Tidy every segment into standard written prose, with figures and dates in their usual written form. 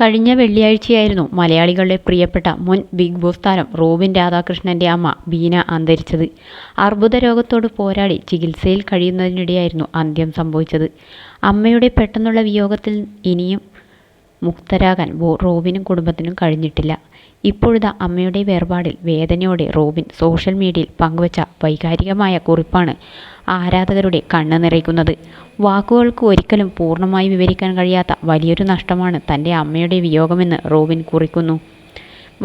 കഴിഞ്ഞ വെള്ളിയാഴ്ചയായിരുന്നു മലയാളികളുടെ പ്രിയപ്പെട്ട മുൻ ബിഗ് ബോസ് താരം റോബിൻ രാധാകൃഷ്ണൻ്റെ അമ്മ ബീന അന്തരിച്ചത്. അർബുദ രോഗത്തോട് പോരാടി ചികിത്സയിൽ കഴിയുന്നതിനിടെയായിരുന്നു അന്ത്യം സംഭവിച്ചത്. അമ്മയുടെ പെട്ടെന്നുള്ള വിയോഗത്തിൽ ഇനിയും മുക്തരാകാൻ റോബിനും കുടുംബത്തിനും കഴിഞ്ഞിട്ടില്ല. ഇപ്പോഴിതാ അമ്മയുടെ വേർപാടിൽ വേദനയോടെ റോബിൻ സോഷ്യൽ മീഡിയയിൽ പങ്കുവച്ച വൈകാരികമായ കുറിപ്പാണ് ആരാധകരുടെ കണ്ണ് നിറയ്ക്കുന്നത്. വാക്കുകൾക്ക് ഒരിക്കലും പൂർണ്ണമായി വിവരിക്കാൻ കഴിയാത്ത വലിയൊരു നഷ്ടമാണ് തൻ്റെ അമ്മയുടെ വിയോഗമെന്ന് റോബിൻ കുറിക്കുന്നു.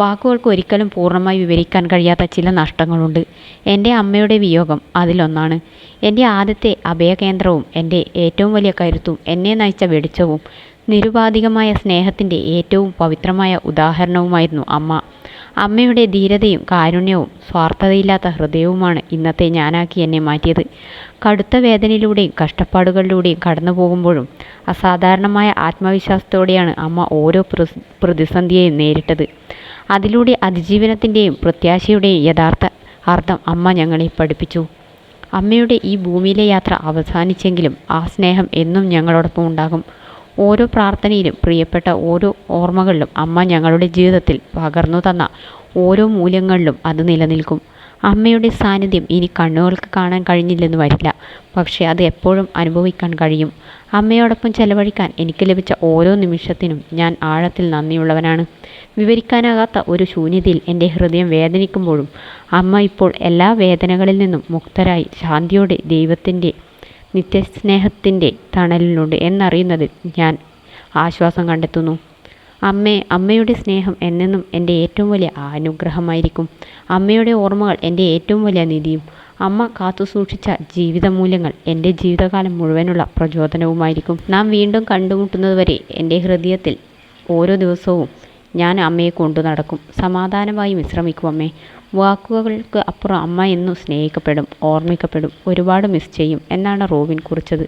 വാക്കുകൾക്ക് ഒരിക്കലും പൂർണ്ണമായി വിവരിക്കാൻ കഴിയാത്ത ചില നഷ്ടങ്ങളുണ്ട്. എൻ്റെ അമ്മയുടെ വിയോഗം അതിലൊന്നാണ്. എൻ്റെ ആദ്യത്തെ അഭയകേന്ദ്രവും എൻ്റെ ഏറ്റവും വലിയ കരുത്തും എന്നെ നയിച്ച വെളിച്ചവും നിരുപാധികമായ സ്നേഹത്തിൻ്റെ ഏറ്റവും പവിത്രമായ ഉദാഹരണവുമായിരുന്നു അമ്മ. അമ്മയുടെ ധീരതയും കാരുണ്യവും സ്വാർത്ഥതയില്ലാത്ത ഹൃദയവുമാണ് ഇന്നത്തെ ഞാനാക്കി എന്നെ മാറ്റിയത്. കടുത്ത വേദനയിലൂടെയും കഷ്ടപ്പാടുകളിലൂടെയും കടന്നു പോകുമ്പോഴും അസാധാരണമായ ആത്മവിശ്വാസത്തോടെയാണ് അമ്മ ഓരോ പ്രതിസന്ധിയെയും നേരിട്ടത്. അതിലൂടെ അതിജീവനത്തിൻ്റെയും പ്രത്യാശയുടെയും യഥാർത്ഥ അർത്ഥം അമ്മ ഞങ്ങളെ പഠിപ്പിച്ചു. അമ്മയുടെ ഈ ഭൂമിയിലെ യാത്ര അവസാനിച്ചെങ്കിലും ആ സ്നേഹം എന്നും ഞങ്ങളോടൊപ്പം ഉണ്ടാകും. ഓരോ പ്രാർത്ഥനയിലും പ്രിയപ്പെട്ട ഓരോ ഓർമ്മകളിലും അമ്മ ഞങ്ങളുടെ ജീവിതത്തിൽ പകർന്നു തന്ന ഓരോ മൂല്യങ്ങളിലും അത് നിലനിൽക്കും. അമ്മയുടെ സാന്നിധ്യം ഇനി കണ്ണുകൾക്ക് കാണാൻ കഴിഞ്ഞില്ലെന്ന് വരില്ല, പക്ഷേ അത് എപ്പോഴും അനുഭവിക്കാൻ കഴിയും. അമ്മയോടൊപ്പം ചെലവഴിക്കാൻ എനിക്ക് ലഭിച്ച ഓരോ നിമിഷത്തിനും ഞാൻ ആഴത്തിൽ നന്ദിയുള്ളവനാണ്. വിവരിക്കാനാകാത്ത ഒരു ശൂന്യതയിൽ എൻ്റെ ഹൃദയം വേദനിക്കുമ്പോഴും അമ്മ ഇപ്പോൾ എല്ലാ വേദനകളിൽ നിന്നും മുക്തരായി ശാന്തിയോടെ ദൈവത്തിൻ്റെ നിത്യസ്നേഹത്തിൻ്റെ തണലിലുണ്ട് എന്നറിയുന്നതിൽ ഞാൻ ആശ്വാസം കണ്ടെത്തുന്നു. അമ്മയുടെ സ്നേഹം എന്നെന്നും എൻ്റെ ഏറ്റവും വലിയ അനുഗ്രഹമായിരിക്കും. അമ്മയുടെ ഓർമ്മകൾ എൻ്റെ ഏറ്റവും വലിയ നിധിയും അമ്മ കാത്തുസൂക്ഷിച്ച ജീവിത മൂല്യങ്ങൾ എൻ്റെ ജീവിതകാലം മുഴുവനുള്ള പ്രചോദനവുമായിരിക്കും. നാം വീണ്ടും കണ്ടുമുട്ടുന്നതുവരെ എൻ്റെ ഹൃദയത്തിൽ ഓരോ ദിവസവും ഞാൻ അമ്മയെ കൊണ്ടു നടക്കും. സമാധാനമായി വിശ്രമിക്കും അമ്മേ. വാക്കുകൾക്ക് അപ്പുറം അമ്മ എന്നും സ്നേഹിക്കപ്പെടും, ഓർമ്മിക്കപ്പെടും, ഒരുപാട് മിസ് ചെയ്യും എന്നാണ് റോബിൻ കുറിച്ചത്.